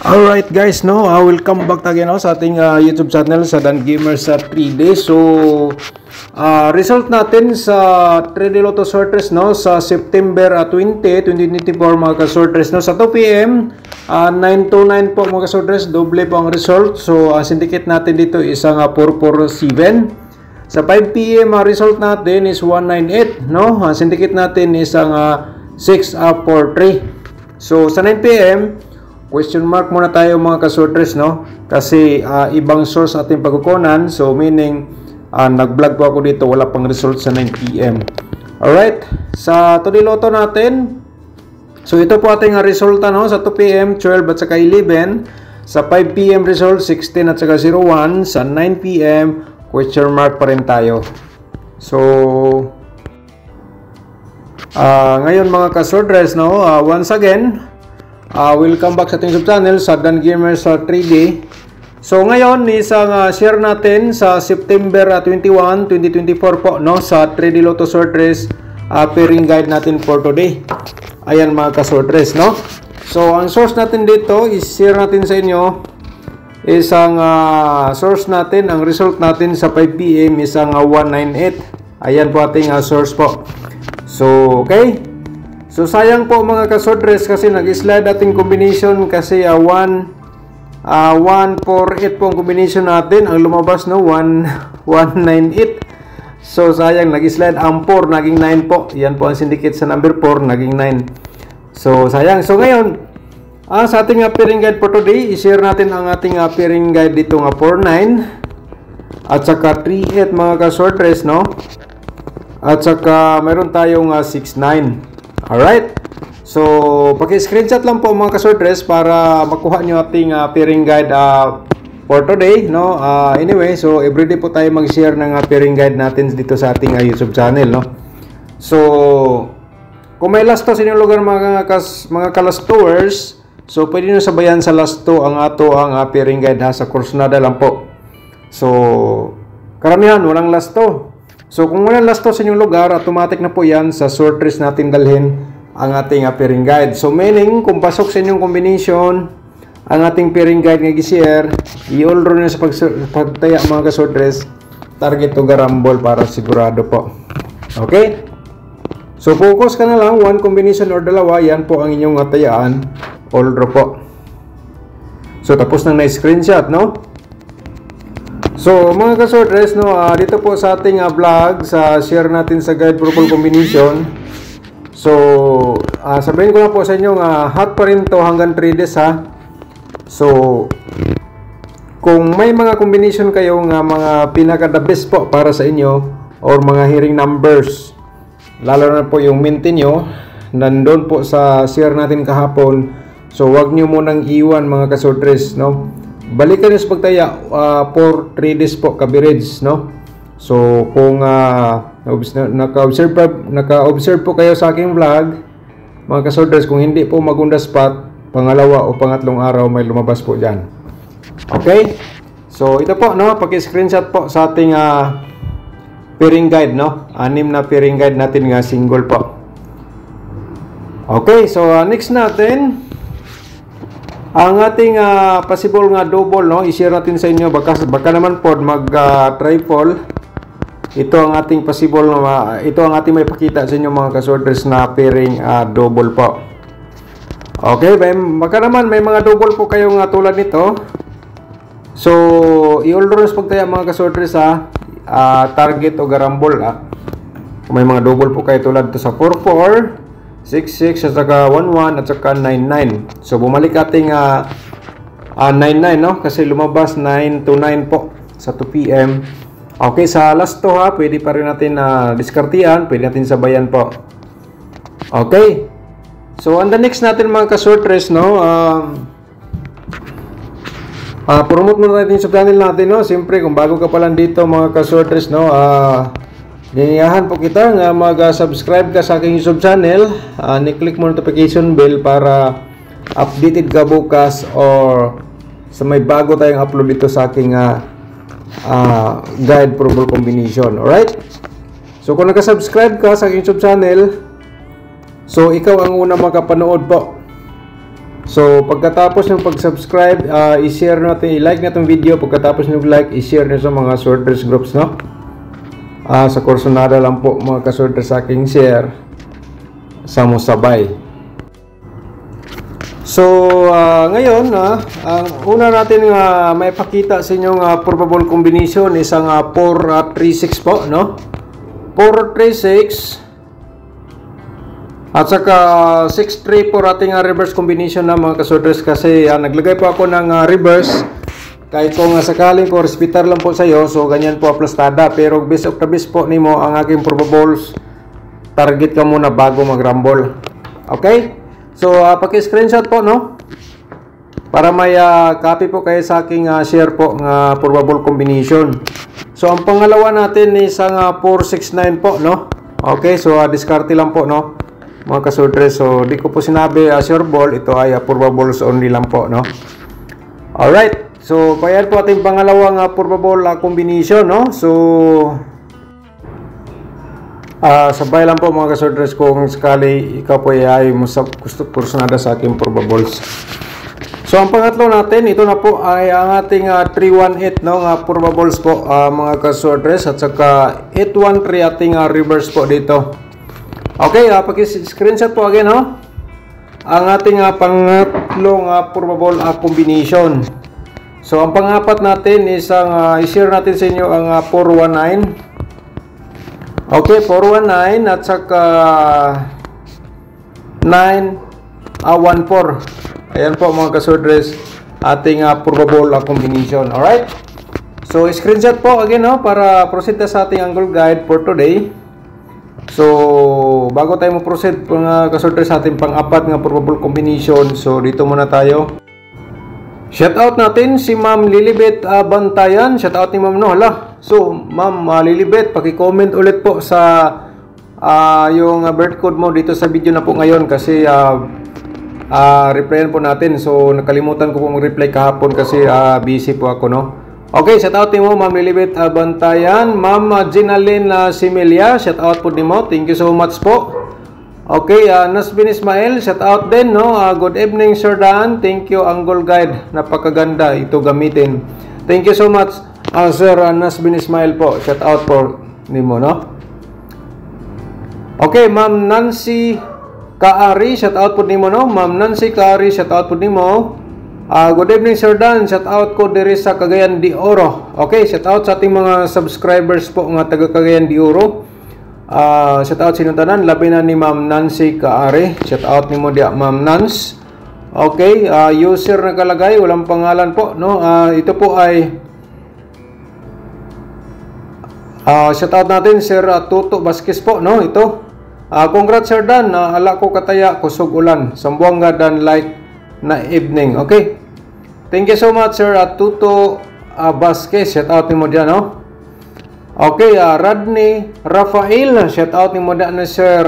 Alright guys, welcome back again sa ating YouTube channel sa Dan Gamer sa 3D. So, result natin sa 3D Lotto Sorters sa September 20, 2024 mga ka-sorters sa 2 PM, 929 po mga ka-sorters, doble po ang result. So, ang syndicate natin dito isang 447. Sa 5 PM result natin is 198, Ang syndicate natin isang 643. So, sa 9 PM question mark muna tayo mga ka-sorters, kasi ibang source ating pagkukunan. So meaning nag-vlog po ako dito, wala pang result sa 9 PM. Alright, sa 2D Lotto natin, so ito po ating resulta sa 2 PM 12 at saka 11. Sa 5 PM result 16 at saka 01. Sa 9 PM question mark pa rin tayo. So ngayon mga ka-sorters, once again, welcome back sa ating YouTube channel sa Dan Gamer sa 3D. So ngayon isang share natin sa September 21, 2024 po sa 3D Lotto Sorters pairing guide natin for today. Ayan mga ka-sorters, So ang source natin dito is share natin sa inyo isang source natin, ang result natin sa 5 PM isang 198. Ayan po ating source po. So okay. So sayang po mga ka-sorters kasi nag-slide ating combination kasi 148 po ang combination natin. Ang lumabas 198. So sayang, nag-slide ang 4 naging 9 po. Yan po ang syndicate sa number 4 naging 9. So sayang. So ngayon sa ating pairing guide for today, i-share natin ang ating pairing guide dito nga 49 at saka 38 mga ka-sorters, At saka meron tayong 69. Alright, so paki-screenshot lang po mga ka-sorters para makuha nyo ating pairing guide for today, anyway, so everyday po tayo mag-share ng pairing guide natin dito sa ating YouTube channel, So kung may last 2 sa inyong lugar mga ka-last tours, so pwede nyo sabayan sa last 2 ang pairing guide sa Corsnada lang po. So karamihan walang last 2. So kung walang last 2 sa inyong lugar, automatic na po yan sa sorters natin dalhin ang ating pairing guide. So meaning, kung pasok sa inyong combination ang ating pairing guide nga gi-share, i-all ron sa pagtaya mga ka-sorters, target to garambol para sigurado po. Okay? So focus ka na lang, one combination or dalawa, yan po ang inyong tayaan, all draw po. So tapos nang na-screenshot, So mga ka-sorters, dito po sa ating vlog, sa share natin sa guide purple combination. So sabihin ko na po sa inyo hot pa rin to hanggang 3 days So kung may mga combination kayo mga pinaka the best po para sa inyo or mga hearing numbers, lalo na po yung mint nyo nandun po sa share natin kahapon, so wag nyo munang iwan mga ka-sorters, balikan nyo sa pagtaya for 3 days po coverage, So kung naka-observe po kayo sa aking vlog mga ka-sorters, kung hindi po mag-on the spot, pangalawa o pangatlong araw may lumabas po dyan. Okay, so ito po, paki-screenshot po sa ating pairing guide, 6 na pairing guide natin nga single po. Okay, so next natin ang ating possible nga double, i-share natin sa inyo, baka naman po mag-triple. Ito ang ating possible ito ang ating may pakita sa inyo mga ka-sorters na pairing double po. Okay, baka naman may mga double po kayong tulad nito. So i-all runs pagtaya mga ka-sorters target o garambol Kung may mga double po kayo tulad to sa 44, 66 at saka 11 at saka 99. So bumalik ating 99, kasi lumabas 9 to 9 po sa 2 PM. Okay, sa last 2 pwede pa rin natin diskartian, pwede natin sabayan po. Okay, so on the next natin mga ka-sorters, promote muna natin sa channel natin, Siyempre kung bago ka pa lang dito mga ka-sorters, Niniyahan po kita nga mag-subscribe ka sa aking YouTube channel, ni-click mo notification bell para updated ka bukas or sa may bago tayong upload dito sa aking guide purple combination. Alright? So kung naka-subscribe ka sa aking YouTube channel, so ikaw ang una makapanood po So pagkatapos ng pag-subscribe, i-share natin, i-like na itong video. Pagkatapos ng like, i-share nyo sa mga sorters groups, no? Sa Corsonada lang po mga kasorter sa aking share sa musabay. So ngayon ang una natin may pakita sa inyong probable combination isang 4-3-6 po, no? 4-3-6 at saka 6-3 po ating reverse combination na mga kasorters, kasi naglagay po ako ng reverse. Kahit kung sakaling ko respitar lang po sa iyo, so ganyan po aplastada. Pero base of the base po nimo ang aking probables, target ka muna bago mag-rumble. Okay? So paki-screenshot po, no? Para may copy po kayo sa aking share po ng probable combination. So ang pangalawa natin is ang 469 po, no? Okay, so diskarte lang po, no? Mga kasortres, so di ko po sinabi sure ball, ito ay probables only lang po, no? Alright. So, payan po ating pangalawang probable combination, no? So, sabay lang po mga kasortres kung sakali ikaw po ay gusto kursunada sa aking probables. So, ang pangatlo natin, ito na po ay ang ating 318, no? Probables po mga kasortres, at saka 813 ating reverse po dito. Okay, paki-screenshot po again, no? Ang ating pangatlong probable combination. So, ang pang-apat natin is ang i-share natin sa inyo ang 419. Okay, 419 at saka 914. Ayan po mga kasortres, ating probable combination. Alright? So, screenshot po again, no, para proceed sa ating angle guide for today. So, bago tayo mo-proceed mga kasortres sa ating pang-apat nga probable combination, so dito muna tayo. Shoutout natin si Ma'am Lilibet Bantayan. Shoutout ni Ma'am, no? Hala. So, Ma'am Lilibet, paki-comment ulit po sa yung birth code mo dito sa video na po ngayon, kasi replyan po natin. So, nakalimutan ko po mag-reply kahapon kasi busy po ako, no? Okay, shoutout ni mo Ma'am Lilibet Bantayan. Ma'am Ginaline Similia, shoutout po ni mo. Thank you so much po. Okay, Nasbin Ismail, shout out din, no? Good evening, Sir Dan. Thank you, Angle Guide. Napakaganda ito gamitin. Thank you so much, Sir Nasbin Ismail po. Shout out po nimo, no? Okay, Ma'am Nancy Kaari, shout out po nimo, no? Ma'am Nancy Kaari, shout out po nimo. Good evening, Sir Dan. Shout out ko diri sa Cagayan de Oro. Okay, shout out sa ating mga subscribers po nga taga Cagayan de Oro. Shout out sinuntanan, labi na ni Ma'am Nancy Kaare. Shout out ni mo dia Ma'am Nance. Okay, user nakalagay, walang pangalan po, no? Ito po ay shout out natin Sir Tuto Vasquez po, no? Ito. Congrats Sir Dan, ala ko kataya kusog ulan. Sambuanga dan like na evening. Okay. Thank you so much Sir Tuto Vasquez. Shout out ni mo dia, no? Okay, Rodney Rafael, shout out ni mo dia na Sir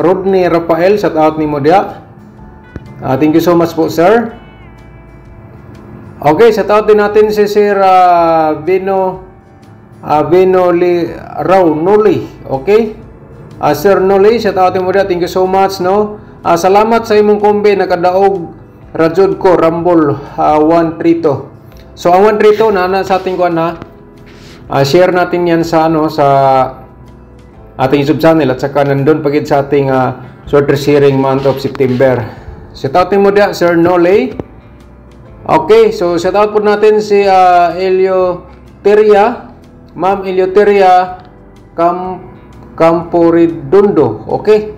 Rodney Rafael, shout out ni mo dia. Thank you so much po, sir. Okay, shout out din natin si Sir Vino Noli. Okay? Sir Noli, shout out ni mo dia. Thank you so much, no? Salamat sa imong kombe nakadaog rajud ko Rumble 132. So ang 132 na sa ating kuan na share natin yan sa sa ating YouTube channel, at saka nandun pagid sa ating sorter sharing month of September. Shout out mo dia Sir Nole. Okay, so shout out po natin si Eleuteria, Ma'am Eleuteria Camporidondo. Okay,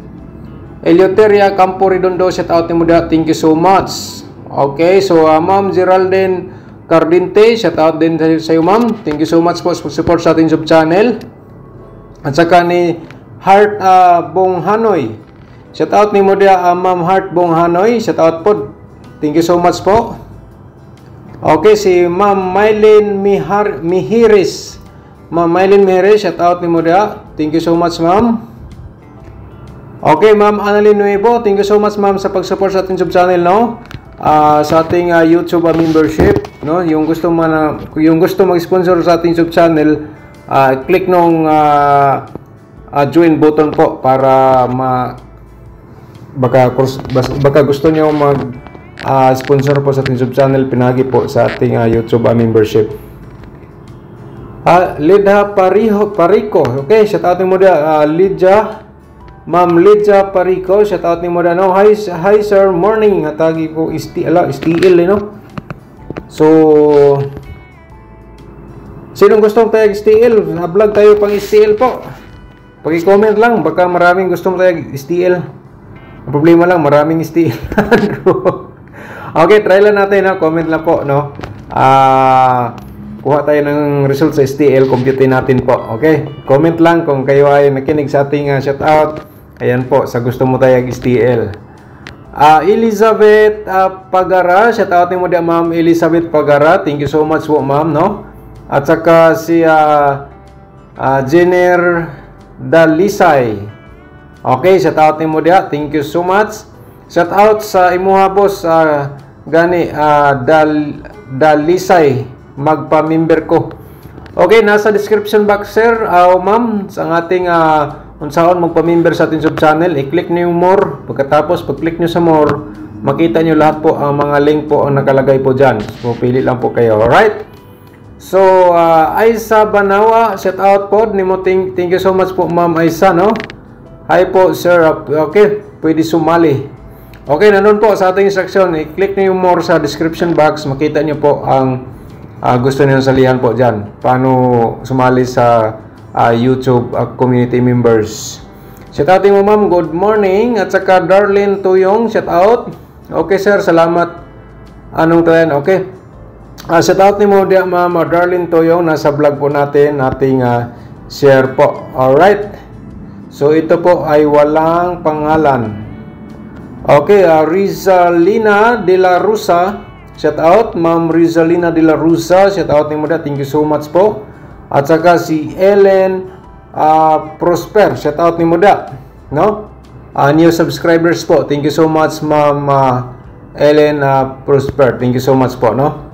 Eleuteria Camporidondo, shout out mo dia. Thank you so much. Okay, so Ma'am Geraldine Cardinte, shout out din sa iyo, ma'am. Thank you so much po sa support sa ating YouTube channel. At saka ni Heart Bong Hanoy. Shout out ni mo dia Ma'am Heart Bong Hanoy. Shout out po. Thank you so much po. Okay, si Ma'am Mylene Mihiris. Ma'am Mylene Mihiris, shout out ni mo dia. Thank you so much, ma'am. Okay, Ma'am Annalyn Nuevo. Thank you so much, ma'am, sa pag-support sa ating YouTube channel, no? Sa ating YouTube membership, no? Yung gusto mag-sponsor sa ating YouTube channel, click nung join button po para baka gusto niyo sponsor po sa ating YouTube channel, pinagi po sa ating YouTube membership. Lidha Parico. Okay, shout out mo dia, Lidja. Ma'am Lidja Parico, shout out mo dia. No, hi sir, morning. Atagi po STL, no. So, sinong gustong tayag STL? Vlog tayo pang STL po. Paki-comment lang, baka maraming gustong tayag STL. Ang problema lang, maraming STL. Okay, try lang natin, no? Comment lang po, no? Kuha tayo ng result sa STL, compute natin po. Okay? Comment lang kung kayo ay nakinig sa ating shoutout. Ayan po, sa gusto mo tayong STL. Elizabeth Pagara, shoutout mo dia, Ma'am Elizabeth Pagara. Thank you so much po, ma'am, no? At saka si Jenner Dalisay. Okay, shoutout mo dia. Thank you so much. Shoutout sa imuha boss gani Dalisay. Magpa-member ko. Okay, nasa description box sir, ma'am, sa ating unsaon magpa-member sa ating sub-channel, i-click niyo yung more. Pagkatapos, pag-click niyo sa more, makita niyo lahat po ang mga link po ang nakalagay po dyan. So, pili lang po kayo. Alright? So, Aisa Banawa, shout out po. Thank you so much po, ma'am Aisa, no? Hi po, sir. Okay, pwede sumali. Okay, nandun po sa ating instruction. I-click niyo yung more sa description box. Makita niyo po ang gusto niyo salihan po dyan. Paano sumali sa YouTube community members. Shout out mo, ma'am. Good morning. At saka Darlene Tuyong, shout out. Okay, sir. Salamat. Anong to yan? Okay. Shout out ni mo dia, ma'am Darlene Tuyong. Nasa vlog po natin. Ating share po. Alright. So, ito po ay walang pangalan. Okay. Rizalina de la Rosa. Shout out, Ma'am Rizalina de la Rosa. Shout out ni mo dia. Thank you so much po. At saka si Ellen Prosper. Shout out ni mo dia. No? New subscribers po. Thank you so much, Ma'am Ellen Prosper. Thank you so much po, no?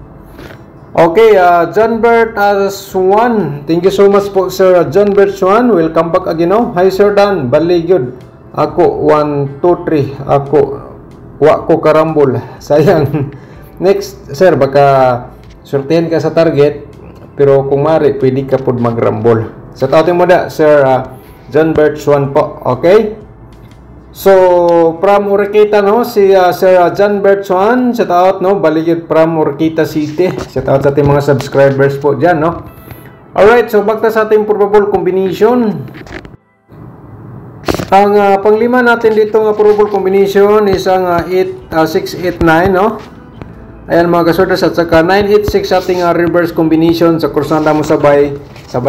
Okay, John Bert Swan. Thank you so much po, Sir John Bert Swan. Welcome back again, no? Hi, Sir Dan. Baligod. Ako, 1, 2, 3. Ako, wa ko karambol. Sayang. Next, sir, baka surtihan ka sa target, pero kung mari, pwede ka po magrambol. Sa tawagin mo da, Sir John Bert Swan po. Okay? So, from Urquita, no? Si Sir John Bert Swan, shout out, no? Baligid from Urquita City. Shout out sa ating mga subscribers po dyan, no? Alright, so bagta sa ating probable combination. Ang panglima natin dito ng probable combination is ang 689, no? Ayan mga kasorters, at saka 986 ating reverse combination sa kursanda mo sabay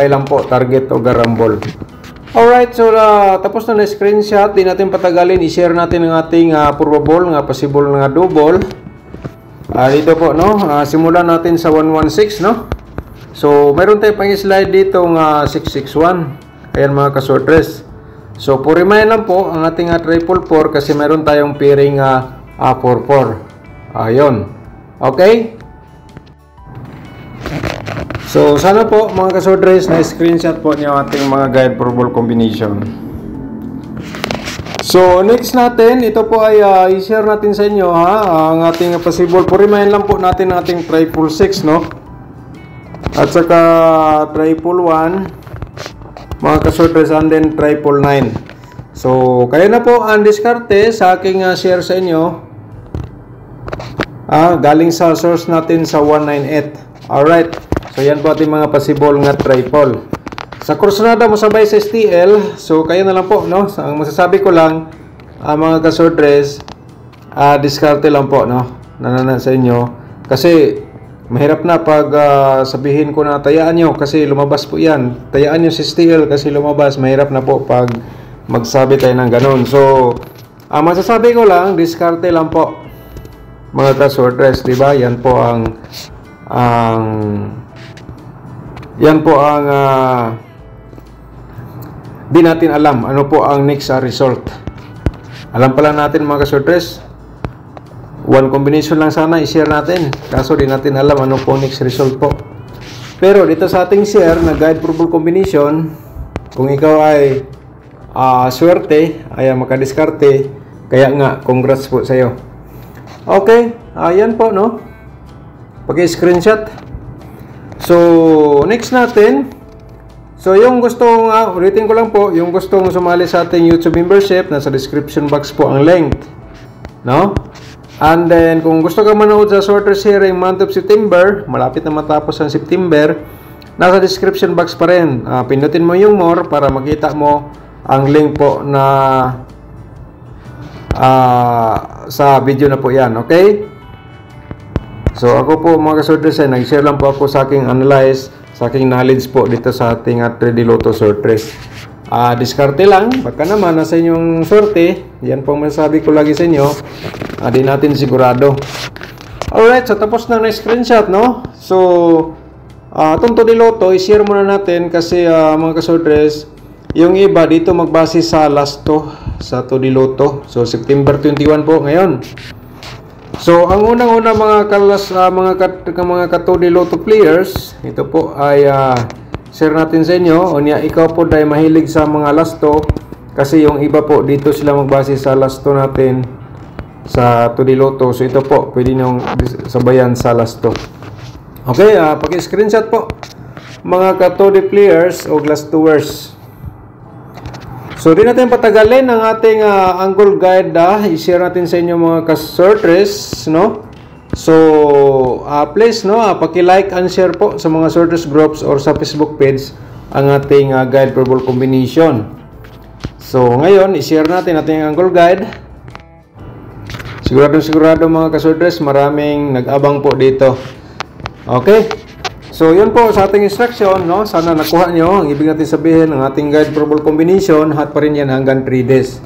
lang po, target o garambol. Alright, so tapos na screenshot, di natin patagalin, i-share natin ang ating probable nga possible nga double. Dito po, no? Simulan natin sa 116, no? So, mayroon tayo pang slide dito nga 661. Ayan mga kasorters. So, purimayan lang po ang ating triple 4 kasi mayroon tayong pairing 4-4. Ayun. Okay? So, sana po mga kasordres na screenshot po niyo ating mga guide probable combination. So, next natin, ito po ay i-share natin sa inyo ang ating possible. Purimayan lang po natin ang ating triple 6, no? At saka triple 1, mga kasordres, and then triple 9. So, kaya na po ang diskarte sa aking share sa inyo. Galing sa source natin sa 198. Alright. So, yan po ating mga possible nga triple. Sa kursunada mo sabay sa STL. So, kaya na lang po, no? So, ang masasabi ko lang, mga kasordres, diskarte lang po, no? Nananan sa inyo. Kasi, mahirap na pag sabihin ko na tayaan nyo kasi lumabas po yan. Tayaan nyo si STL kasi lumabas. Mahirap na po pag magsabi tayo ng ganun. So, masasabi ko lang, diskarte lang po. Mga kasordres, di ba? Yan po ang di natin alam ano po ang next result. Alam pala natin mga kasordres, one combination lang sana i-share natin. Kaso di natin alam ano po next result po. Pero dito sa ating share na guide probable combination, kung ikaw ay swerte, ay makadiskarte, kaya nga congrats po sa iyo. Okay, Ayan po, no? Pag-screenshot. So, next natin. So, yung gustong, ulitin ko lang po, yung gustong sumali sa ating YouTube membership, nasa description box po ang link. No? And then, kung gusto ka manood sa Sorters Hearing month of September, malapit na matapos ang September, nasa description box pa rin. Pindutin mo yung more para makita mo ang link po na sa video na po yan. Okay? So, ako po mga kasortres ay nag-share lang po ako sa aking analyze, sa aking knowledge po dito sa ating 3D Lotto sortres. Diskarte lang, baka naman nasa inyong sorte, yan po masasabi ko lagi sa inyo, di natin sigurado. Alright, so tapos na screenshot, no? So, itong 2D Lotto, i-share muna natin kasi mga kasortres, yung iba dito magbase sa last to, sa 2D Lotto. So, September 21 po ngayon. So, ang unang-una mga ka-2D Lotto players, ito po ay share natin sa inyo. O niya, ikaw po dahil mahilig sa mga lasto kasi yung iba po dito sila magbase sa lasto natin sa 2D Lotto. So, ito po, pwede nyo sabayan sa lasto. Okay, paki-screenshot po mga ka-2D players o lastowers. So, di natin patagalin ang ating angle guide. I-share natin sa inyo mga ka-sortres, no? So, please, no, paki-like and share po sa mga sortres groups or sa Facebook page ang ating guide for ball combination. So, ngayon, i-share natin ating angle guide. Sigurado mga ka-sortres, maraming nag-abang po dito. Okay? So, yun po sa ating instruction, no? Sana nakuha nyo. Ang ibig natin sabihin, ang ating guide for ball combination, hot pa rin yan hanggang 3 days.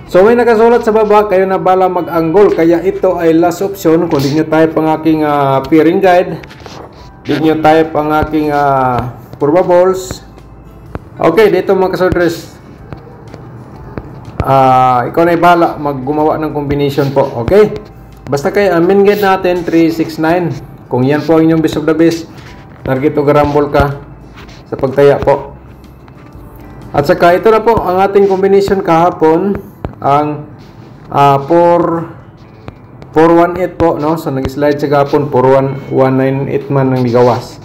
So, may nakasulat sa baba, kayo na bala mag-angle. Kaya ito ay last option. Kung di nyo type ang aking pairing guide, di nyo type ang aking probables. Okay, dito mga kasodres. Ikaw na ibala maggumawa ng combination po. Okay? Basta kayo, ang main guide natin, 369. Kung yan po ang inyong best of the best, target o garambol ka sa pagtaya po. At saka ito na po ang ating combination kahapon, ang 418 po, no? So nag-slide sa kahapon 41198 man ang ligawas.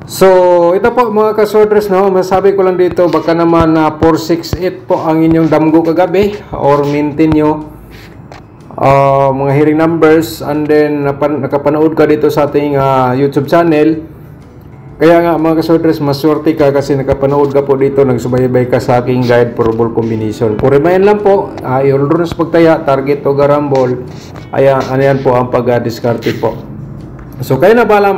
So ito po mga kasortres, no? Masabi ko lang dito, baka naman 468 po ang inyong damgo kagabi or maintain nyo mga hearing numbers, and then nakapanood ka dito sa ating YouTube channel. Kaya nga mga kasortres, maswerte ka kasi nakapanood ka po dito, nagsubaybay ka sa aking guide for ball combination. Purimayan lang po, i-order sa pagtaya, target o garambol, ayan, ano yan po ang pag-discarte po. So kayo na pala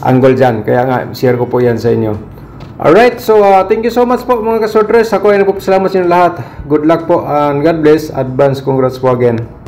angle dyan, kaya nga share ko po yan sa inyo. Alright, so thank you so much po mga kasortres. Ako ay nagpapasalamat sa inyo lahat. Good luck po and God bless. Advance congrats po again.